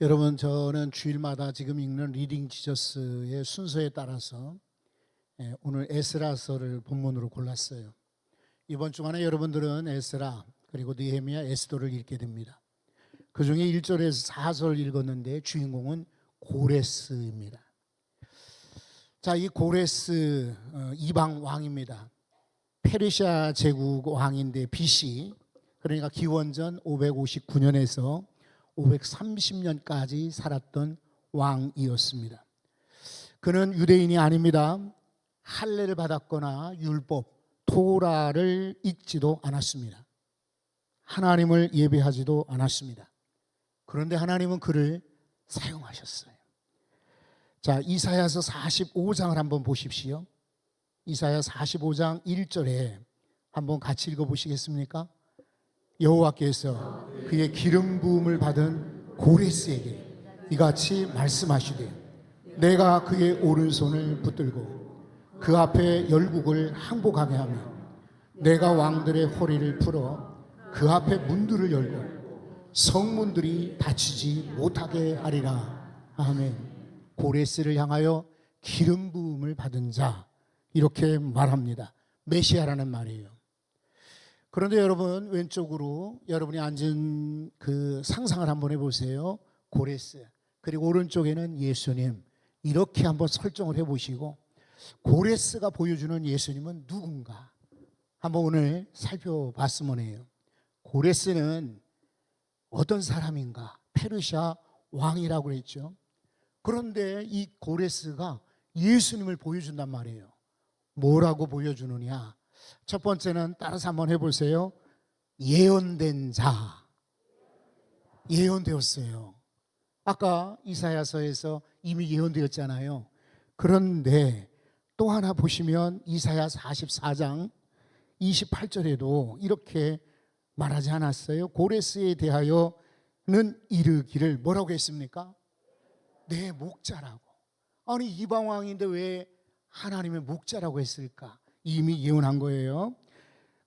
여러분, 저는 주일마다 지금 읽는 리딩 지저스의 순서에 따라서 오늘 에스라서를 본문으로 골랐어요. 이번 주간에 여러분들은 에스라 그리고 느헤미야, 에스더를 읽게 됩니다. 그 중에 1절에서 4절 읽었는데 주인공은 고레스입니다. 자, 이 고레스 이방 왕입니다. 페르시아 제국 왕인데 BC, 그러니까 기원전 559년에서 530년까지 살았던 왕이었습니다. 그는 유대인이 아닙니다. 할례를 받았거나 율법, 토라를 읽지도 않았습니다. 하나님을 예배하지도 않았습니다. 그런데 하나님은 그를 사용하셨어요. 자, 이사야서 45장을 한번 보십시오. 이사야 45장 1절에 한번 같이 읽어보시겠습니까? 여호와께서 그의 기름 부음을 받은 고레스에게 이같이 말씀하시되, 내가 그의 오른손을 붙들고 그 앞에 열국을 항복하게 하며 내가 왕들의 허리를 풀어 그 앞에 문들을 열고 성문들이 닫히지 못하게 하리라. 아멘. 고레스를 향하여 기름 부음을 받은 자, 이렇게 말합니다. 메시아라는 말이에요. 그런데 여러분, 왼쪽으로 여러분이 앉은 그 상상을 한번 해보세요. 고레스, 그리고 오른쪽에는 예수님, 이렇게 한번 설정을 해보시고 고레스가 보여주는 예수님은 누군가 한번 오늘 살펴봤으면 해요. 고레스는 어떤 사람인가? 페르시아 왕이라고 했죠. 그런데 이 고레스가 예수님을 보여준단 말이에요. 뭐라고 보여주느냐? 첫 번째는 따라서 한번 해보세요. 예언된 자. 예언되었어요. 아까 이사야서에서 이미 예언되었잖아요. 그런데 또 하나 보시면 이사야 44장 28절에도 이렇게 말하지 않았어요? 고레스에 대하여는 이르기를 뭐라고 했습니까? 내 목자라고. 아니, 이방 왕인데 왜 하나님의 목자라고 했을까? 이미 예언한 거예요.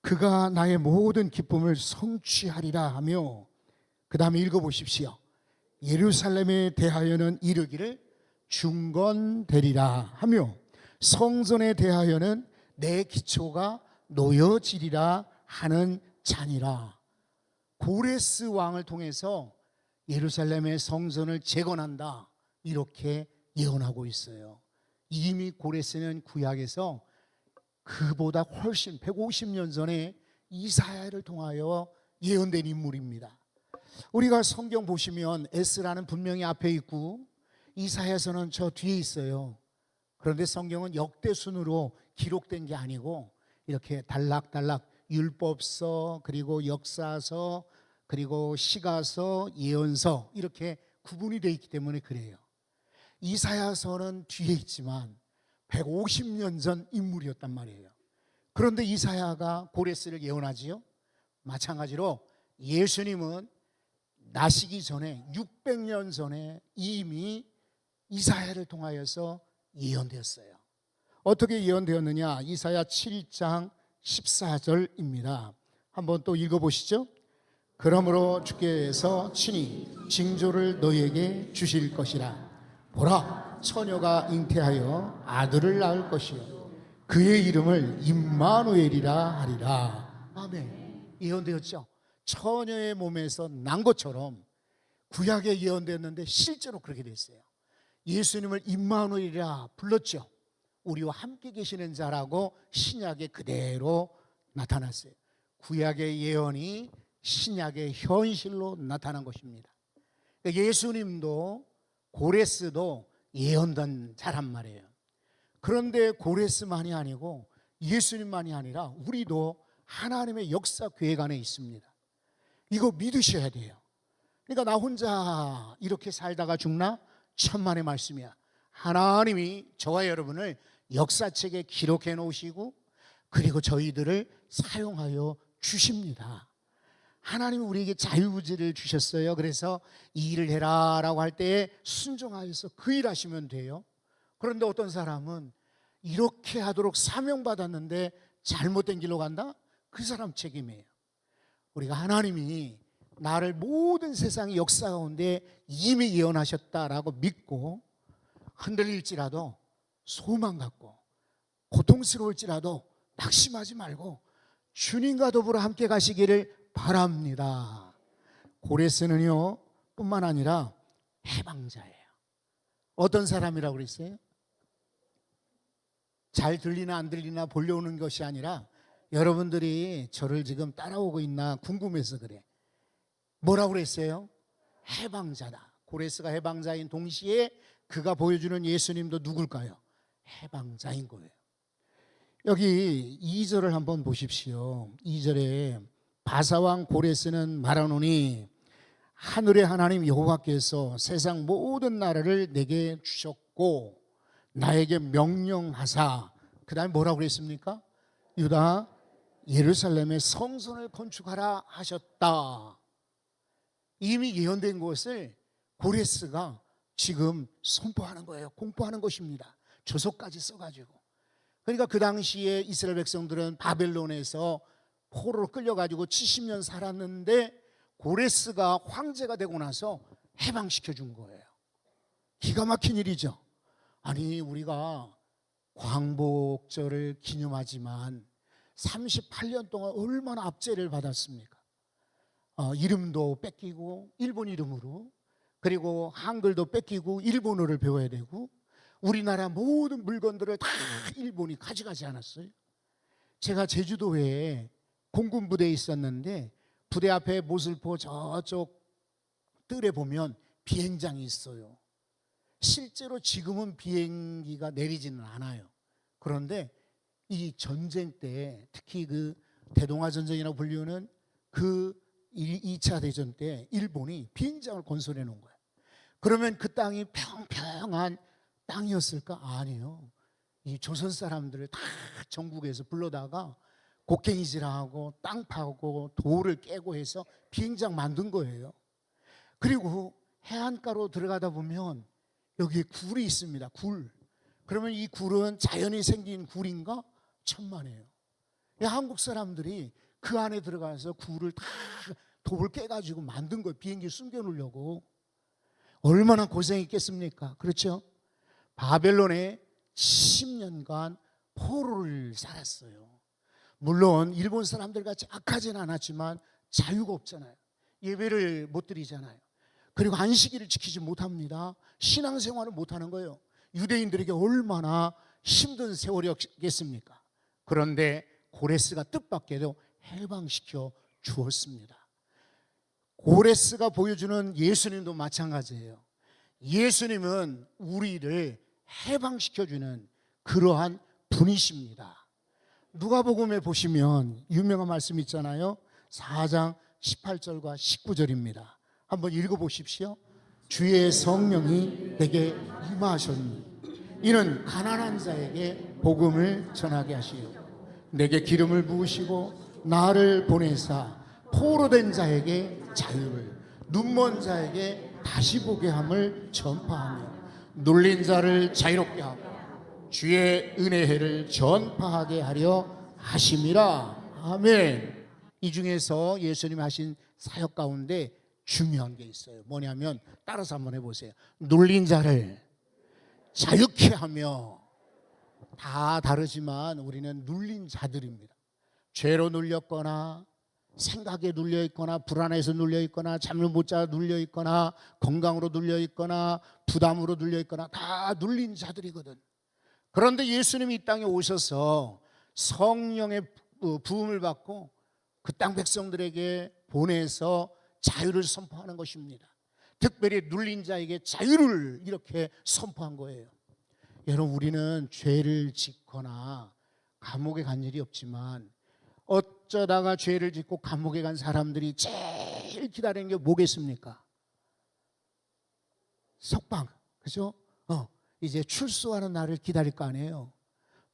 그가 나의 모든 기쁨을 성취하리라 하며, 그 다음에 읽어보십시오. 예루살렘에 대하여는 이르기를 중건되리라 하며 성전에 대하여는 내 기초가 놓여지리라 하는 자니라. 고레스 왕을 통해서 예루살렘의 성전을 재건한다, 이렇게 예언하고 있어요. 이미 고레스는 구약에서 그보다 훨씬 150년 전에 이사야를 통하여 예언된 인물입니다. 우리가 성경 보시면 에스라는 분명히 앞에 있고 이사야서는 저 뒤에 있어요. 그런데 성경은 역대순으로 기록된 게 아니고 이렇게 단락단락 율법서, 그리고 역사서, 그리고 시가서, 예언서, 이렇게 구분이 되어 있기 때문에 그래요. 이사야서는 뒤에 있지만 150년 전 인물이었단 말이에요. 그런데 이사야가 고레스를 예언하지요. 마찬가지로 예수님은 나시기 전에 600년 전에 이미 이사야를 통하여서 예언되었어요. 어떻게 예언되었느냐? 이사야 7장 14절입니다. 한번 또 읽어보시죠. 그러므로 주께서 친히 징조를 너희에게 주실 것이라. 보라, 처녀가 잉태하여 아들을 낳을 것이요 그의 이름을 임마누엘이라 하리라. 아멘. 예언되었죠. 처녀의 몸에서 난 것처럼 구약에 예언되었는데 실제로 그렇게 됐어요. 예수님을 임마누엘이라 불렀죠. 우리와 함께 계시는 자라고 신약에 그대로 나타났어요. 구약의 예언이 신약의 현실로 나타난 것입니다. 예수님도 고레스도 예언된 자란 말이에요. 그런데 고레스만이 아니고 예수님만이 아니라 우리도 하나님의 역사 계획 안에 있습니다. 이거 믿으셔야 돼요. 그러니까 나 혼자 이렇게 살다가 죽나? 천만의 말씀이야. 하나님이 저와 여러분을 역사책에 기록해 놓으시고 그리고 저희들을 사용하여 주십니다. 하나님이 우리에게 자유의지를 주셨어요. 그래서 이 일을 해라 라고 할 때에 순종하여서 그 일 하시면 돼요. 그런데 어떤 사람은 이렇게 하도록 사명받았는데 잘못된 길로 간다? 그 사람 책임이에요. 우리가 하나님이 나를 모든 세상의 역사 가운데 이미 예언하셨다라고 믿고 흔들릴지라도 소망 갖고 고통스러울지라도 낙심하지 말고 주님과 더불어 함께 가시기를 바랍니다. 고레스는요 뿐만 아니라 해방자예요. 어떤 사람이라고 그랬어요? 잘 들리나 안 들리나 보려오는 것이 아니라 여러분들이 저를 지금 따라오고 있나 궁금해서 그래. 뭐라고 그랬어요? 해방자다. 고레스가 해방자인 동시에 그가 보여주는 예수님도 누굴까요? 해방자인 거예요. 여기 2절을 한번 보십시오. 2절에 바사왕 고레스는 말하노니 하늘의 하나님 여호와께서 세상 모든 나라를 내게 주셨고 나에게 명령하사, 그 다음에 뭐라고 그랬습니까? 유다 예루살렘에 성전을 건축하라 하셨다. 이미 예언된 것을 고레스가 지금 선포하는 거예요. 공포하는 것입니다. 조서까지 써가지고. 그러니까 그 당시에 이스라엘 백성들은 바벨론에서 포로로 끌려가지고 70년 살았는데 고레스가 황제가 되고 나서 해방시켜 준 거예요. 기가 막힌 일이죠. 아니, 우리가 광복절을 기념하지만 38년 동안 얼마나 압제를 받았습니까? 이름도 뺏기고 일본 이름으로, 그리고 한글도 뺏기고 일본어를 배워야 되고, 우리나라 모든 물건들을 다 일본이 가져가지 않았어요? 제가 제주도에 공군 부대에 있었는데 부대 앞에 모슬포 저쪽 뜰에 보면 비행장이 있어요. 실제로 지금은 비행기가 내리지는 않아요. 그런데 이 전쟁 때, 특히 그 대동아 전쟁이라고 불리는 그 2차 대전 때 일본이 비행장을 건설해 놓은 거예요. 그러면 그 땅이 평평한 땅이었을까? 아니에요. 이 조선 사람들을 다 전국에서 불러다가 곡괭이질하고 땅 파고 돌을 깨고 해서 비행장 만든 거예요. 그리고 해안가로 들어가다 보면 여기에 굴이 있습니다. 굴. 그러면 이 굴은 자연이 생긴 굴인가? 천만에요. 한국 사람들이 그 안에 들어가서 굴을 다 돌을 깨가지고 만든 거예요. 비행기 숨겨놓으려고. 얼마나 고생했겠습니까? 그렇죠? 바벨론에 10년간 포로를 살았어요. 물론 일본 사람들 같이 악하지는 않았지만 자유가 없잖아요. 예배를 못 드리잖아요. 그리고 안식일을 지키지 못합니다. 신앙생활을 못하는 거예요. 유대인들에게 얼마나 힘든 세월이었겠습니까? 그런데 고레스가 뜻밖에도 해방시켜 주었습니다. 고레스가 보여주는 예수님도 마찬가지예요. 예수님은 우리를 해방시켜주는 그러한 분이십니다. 누가복음에 보시면 유명한 말씀 있잖아요. 4장 18절과 19절입니다. 한번 읽어보십시오. 주의 성령이 내게 임하셨니 이는 가난한 자에게 복음을 전하게 하시오 내게 기름을 부으시고 나를 보내사 포로된 자에게 자유를 눈먼 자에게 다시 보게 함을 전파하며 눌린 자를 자유롭게 하고 주의 은혜의 해를 전파하게 하려 하심이라. 아멘. 이 중에서 예수님이 하신 사역 가운데 중요한 게 있어요. 뭐냐면 따라서 한번 해보세요. 눌린 자를 자유케 하며. 다 다르지만 우리는 눌린 자들입니다. 죄로 눌렸거나 생각에 눌려있거나 불안해서 눌려있거나 잠을 못 자 눌려있거나 건강으로 눌려있거나 부담으로 눌려있거나 다 눌린 자들이거든. 그런데 예수님이 이 땅에 오셔서 성령의 부음을 받고 그 땅 백성들에게 보내서 자유를 선포하는 것입니다. 특별히 눌린 자에게 자유를 이렇게 선포한 거예요. 여러분, 우리는 죄를 짓거나 감옥에 간 일이 없지만 어쩌다가 죄를 짓고 감옥에 간 사람들이 제일 기다리는 게 뭐겠습니까? 석방, 그죠? 이제 출소하는 날을 기다릴 거 아니에요.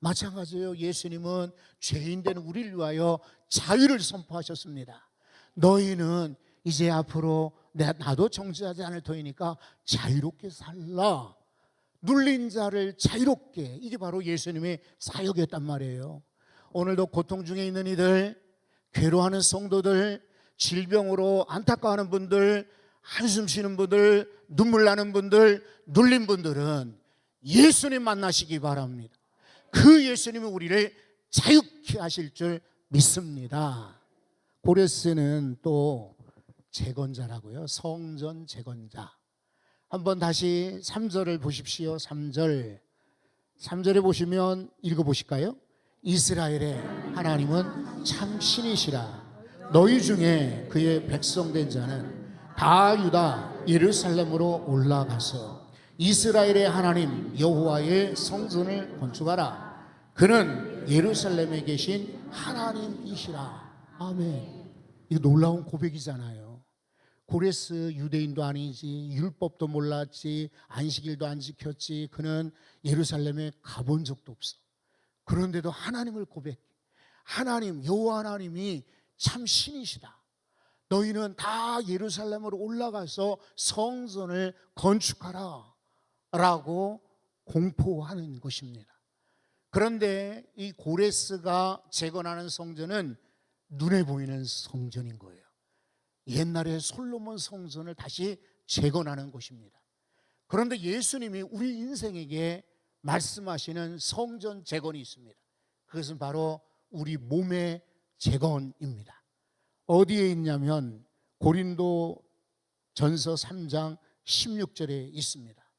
마찬가지예요. 예수님은 죄인된 우리를 위하여 자유를 선포하셨습니다. 너희는 이제 앞으로 나도 정죄하지 않을 터이니까 자유롭게 살라. 눌린 자를 자유롭게, 이게 바로 예수님의 사역이었단 말이에요. 오늘도 고통 중에 있는 이들, 괴로워하는 성도들, 질병으로 안타까워하는 분들, 한숨 쉬는 분들, 눈물 나는 분들, 눌린 분들은 예수님 만나시기 바랍니다. 그 예수님이 우리를 자유케 하실 줄 믿습니다. 고레스는 또 재건자라고요. 성전 재건자. 한번 다시 3절을 보십시오. 3절에 보시면 읽어보실까요? 이스라엘의 하나님은 참 신이시라. 너희 중에 그의 백성된 자는 다 유다 예루살렘으로 올라가서 이스라엘의 하나님 여호와의 성전을 건축하라. 그는 예루살렘에 계신 하나님이시라. 아멘. 이거 놀라운 고백이잖아요. 고레스 유대인도 아니지, 율법도 몰랐지, 안식일도 안 지켰지, 그는 예루살렘에 가본 적도 없어. 그런데도 하나님을 고백해. 하나님, 여호와 하나님이 참 신이시다. 너희는 다 예루살렘으로 올라가서 성전을 건축하라 라고 공포하는 것입니다. 그런데 이 고레스가 재건하는 성전은 눈에 보이는 성전인 거예요. 옛날에 솔로몬 성전을 다시 재건하는 것입니다. 그런데 예수님이 우리 인생에게 말씀하시는 성전 재건이 있습니다. 그것은 바로 우리 몸의 재건입니다. 어디에 있냐면 고린도 전서 3장 16절에 있습니다.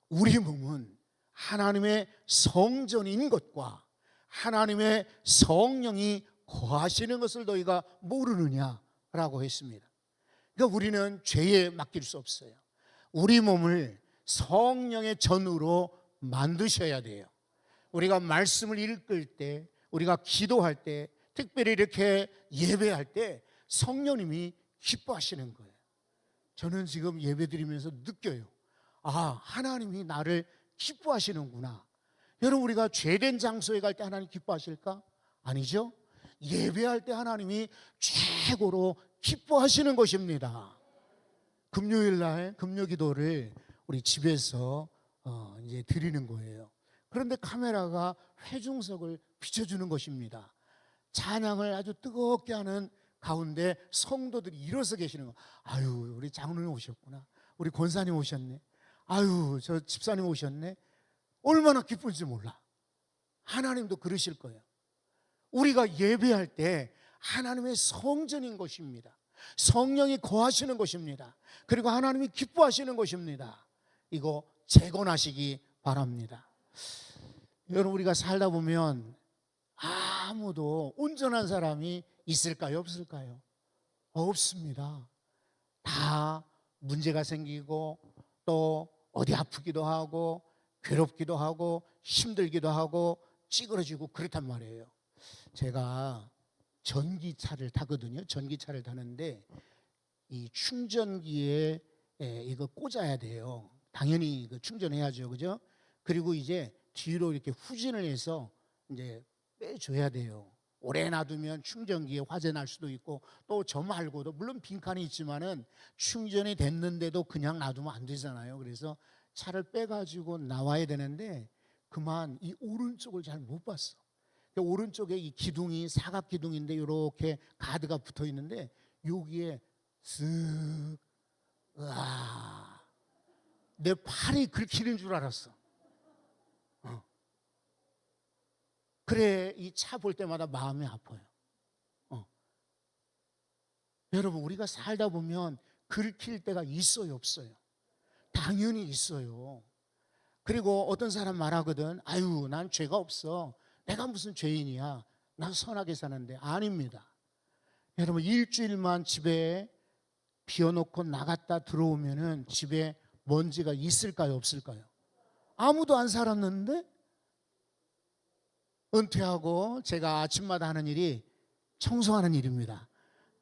우리 몸은 하나님의 성전인 것과 하나님의 성령이 거하시는 것을 너희가 모르느냐라고 했습니다. 그러니까 우리는 죄에 맡길 수 없어요. 우리 몸을 성령의 전으로 만드셔야 돼요. 우리가 말씀을 읽을 때, 우리가 기도할 때, 특별히 이렇게 예배할 때 성령님이 기뻐하시는 거예요. 저는 지금 예배드리면서 느껴요. 아, 하나님이 나를 기뻐하시는구나. 여러분, 우리가 죄된 장소에 갈 때 하나님 기뻐하실까? 아니죠. 예배할 때 하나님이 최고로 기뻐하시는 것입니다. 금요일 날 금요 기도를 우리 집에서 이제 드리는 거예요. 그런데 카메라가 회중석을 비춰주는 것입니다. 찬양을 아주 뜨겁게 하는 가운데 성도들이 일어서 계시는 거. 아유, 우리 장로님 오셨구나. 우리 권사님 오셨네. 아유, 저 집사님 오셨네. 얼마나 기쁜지 몰라. 하나님도 그러실 거예요. 우리가 예배할 때 하나님의 성전인 것입니다. 성령이 거하시는 것입니다. 그리고 하나님이 기뻐하시는 것입니다. 이거 재건하시기 바랍니다. 여러분, 우리가 살다 보면 아무도 온전한 사람이 있을까요? 없을까요? 없습니다. 다 문제가 생기고 또 어디 아프기도 하고 괴롭기도 하고 힘들기도 하고 찌그러지고 그렇단 말이에요. 제가 전기차를 타거든요. 전기차를 타는데 이 충전기에 이거 꽂아야 돼요. 당연히 이거 충전해야죠, 그죠? 그리고 이제 뒤로 이렇게 후진을 해서 이제 빼줘야 돼요. 오래 놔두면 충전기에 화재 날 수도 있고 또 저 말고도 물론 빈칸이 있지만은 충전이 됐는데도 그냥 놔두면 안 되잖아요. 그래서 차를 빼가지고 나와야 되는데 그만 이 오른쪽을 잘 못 봤어. 오른쪽에 이 기둥이 사각 기둥인데 이렇게 가드가 붙어 있는데 여기에 쓱, 으아, 내 팔이 긁히는 줄 알았어. 그래, 이 차 볼 때마다 마음이 아파요. 여러분, 우리가 살다 보면 긁힐 때가 있어요, 없어요? 당연히 있어요. 그리고 어떤 사람 말하거든. 아유, 난 죄가 없어. 내가 무슨 죄인이야. 난 선하게 사는데. 아닙니다. 여러분, 일주일만 집에 비워놓고 나갔다 들어오면은 집에 먼지가 있을까요, 없을까요? 아무도 안 살았는데? 은퇴하고 제가 아침마다 하는 일이 청소하는 일입니다.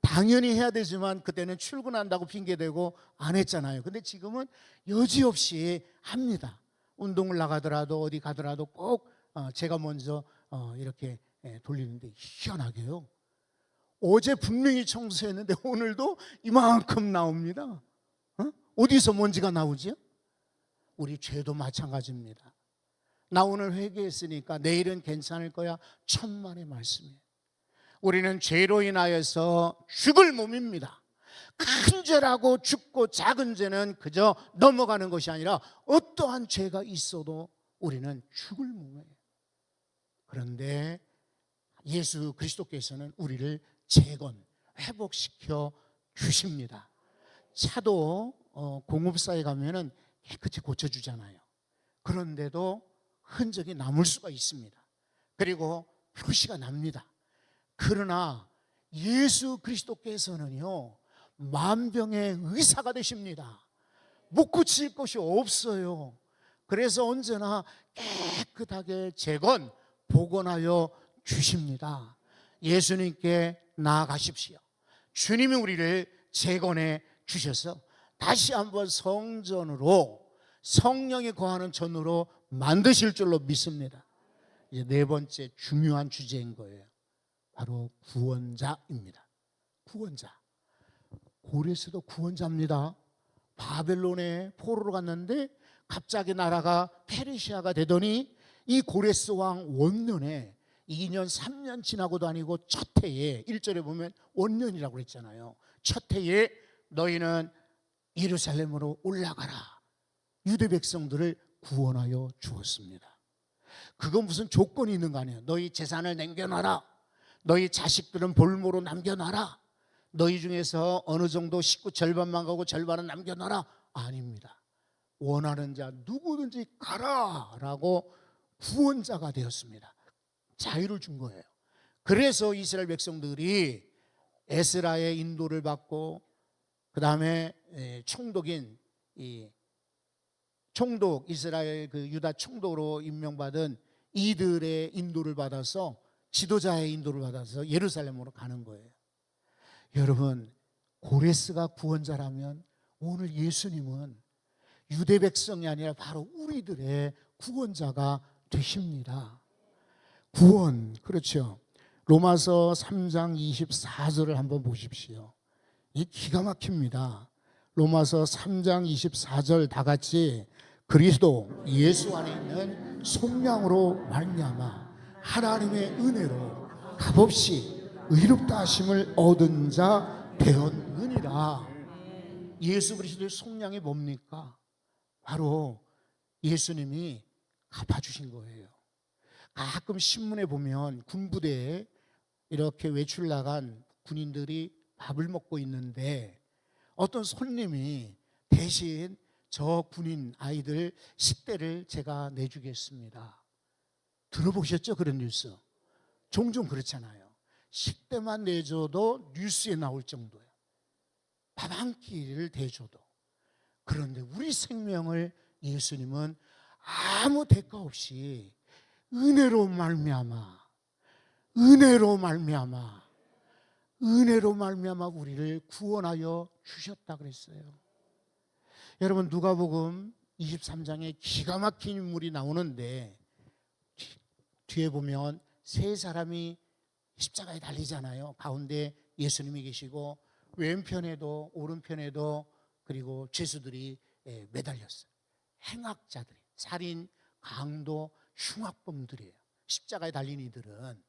당연히 해야 되지만 그때는 출근한다고 핑계대고 안 했잖아요. 근데 지금은 여지없이 합니다. 운동을 나가더라도 어디 가더라도 꼭 제가 먼저 이렇게 돌리는데 희한하게요. 어제 분명히 청소했는데 오늘도 이만큼 나옵니다. 어디서 먼지가 나오죠? 우리 죄도 마찬가지입니다. 나 오늘 회개했으니까 내일은 괜찮을 거야. 천만의 말씀이에요. 우리는 죄로 인하여서 죽을 몸입니다. 큰 죄라고 죽고 작은 죄는 그저 넘어가는 것이 아니라 어떠한 죄가 있어도 우리는 죽을 몸이에요. 그런데 예수 그리스도께서는 우리를 재건, 회복시켜 주십니다. 차도 공업사에 가면은 깨끗이 고쳐주잖아요. 그런데도 흔적이 남을 수가 있습니다. 그리고 표시가 납니다. 그러나 예수 그리스도께서는요, 만병의 의사가 되십니다. 못 고칠 것이 없어요. 그래서 언제나 깨끗하게 재건, 복원하여 주십니다. 예수님께 나아가십시오. 주님이 우리를 재건해 주셔서 다시 한번 성전으로, 성령이 거하는 전으로 만드실 줄로 믿습니다. 이제 네 번째 중요한 주제인 거예요. 바로 구원자입니다. 구원자. 고레스도 구원자입니다. 바벨론에 포로로 갔는데 갑자기 나라가 페르시아가 되더니 이 고레스 왕 원년에 2년 3년 지나고도 아니고 첫 해에, 1절에 보면 원년이라고 그랬잖아요. 첫 해에 너희는 예루살렘으로 올라가라. 유대 백성들을 구원하여 주었습니다. 그건 무슨 조건이 있는 거 아니에요. 너희 재산을 남겨놔라. 너희 자식들은 볼모로 남겨놔라. 너희 중에서 어느 정도 식구 절반만 가고 절반은 남겨놔라. 아닙니다. 원하는 자 누구든지 가라라고 구원자가 되었습니다. 자유를 준 거예요. 그래서 이스라엘 백성들이 에스라의 인도를 받고 그 다음에 총독인 총독, 이스라엘 그 유다 총독으로 임명받은 이들의 인도를 받아서, 지도자의 인도를 받아서 예루살렘으로 가는 거예요. 여러분, 고레스가 구원자라면 오늘 예수님은 유대 백성이 아니라 바로 우리들의 구원자가 되십니다. 구원, 그렇죠. 로마서 3장 24절을 한번 보십시오. 이 기가 막힙니다. 로마서 3장 24절 다 같이, 그리스도 예수 안에 있는 속량으로 말미암아 하나님의 은혜로 값없이 의롭다 하심을 얻은 자 되었느니라. 예수 그리스도의 속량이 뭡니까? 바로 예수님이 갚아주신 거예요. 가끔 신문에 보면 군부대에 이렇게 외출 나간 군인들이 밥을 먹고 있는데 어떤 손님이 대신 저 군인 아이들 식대를 제가 내주겠습니다. 들어보셨죠? 그런 뉴스. 종종 그렇잖아요. 식대만 내줘도 뉴스에 나올 정도예요. 밥 한 끼를 대줘도. 그런데 우리 생명을 예수님은 아무 대가 없이 은혜로 말미암아 우리를 구원하여 주셨다 그랬어요. 여러분, 누가복음 23장에 기가 막힌 인물이 나오는데 뒤에 보면 세 사람이 십자가에 달리잖아요. 가운데 예수님이 계시고 왼편에도 오른편에도 그리고 죄수들이 매달렸어요. 행악자들이, 살인, 강도, 흉악범들이에요. 십자가에 달린 이들은.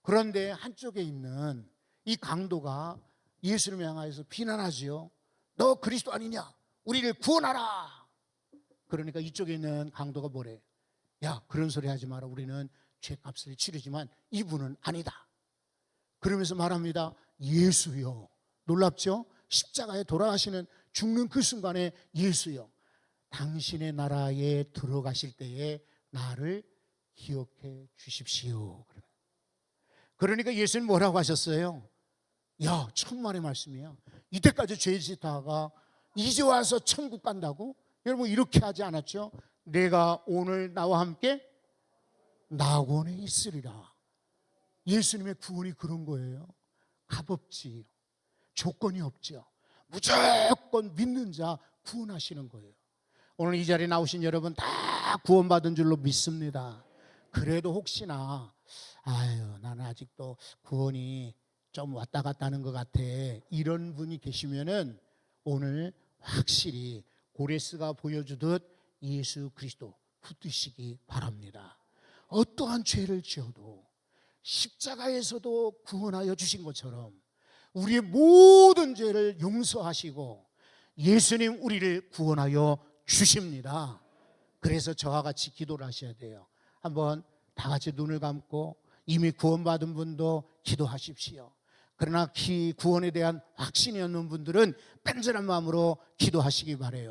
그런데 한쪽에 있는 이 강도가 예수님을 향하여서 비난하지요. 너 그리스도 아니냐? 우리를 구원하라. 그러니까 이쪽에 있는 강도가 뭐래요? 야, 그런 소리 하지 마라. 우리는 죄값을 치르지만 이분은 아니다. 그러면서 말합니다. 예수여. 놀랍죠? 십자가에 돌아가시는, 죽는 그 순간에 예수여, 당신의 나라에 들어가실 때에 나를 기억해 주십시오. 그러니까 예수님 뭐라고 하셨어요? 야, 천만의 말씀이야. 이때까지 죄 짓다가 이제 와서 천국 간다고? 여러분, 이렇게 하지 않았죠? 내가 오늘 나와 함께 낙원에 있으리라. 예수님의 구원이 그런 거예요. 값없지, 조건이 없죠. 무조건 믿는 자 구원하시는 거예요. 오늘 이 자리에 나오신 여러분 다 구원받은 줄로 믿습니다. 그래도 혹시나 나는 아직도 구원이 좀 왔다 갔다 하는 것 같아, 이런 분이 계시면은 오늘 확실히 고레스가 보여주듯 예수 그리스도 붙드시기 바랍니다. 어떠한 죄를 지어도 십자가에서도 구원하여 주신 것처럼 우리의 모든 죄를 용서하시고 예수님 우리를 구원하여 주십니다. 그래서 저와 같이 기도를 하셔야 돼요. 한번 다 같이 눈을 감고 이미 구원받은 분도 기도하십시오. 그러나 구원에 대한 확신이 없는 분들은 뺀절한 마음으로 기도하시기 바라요.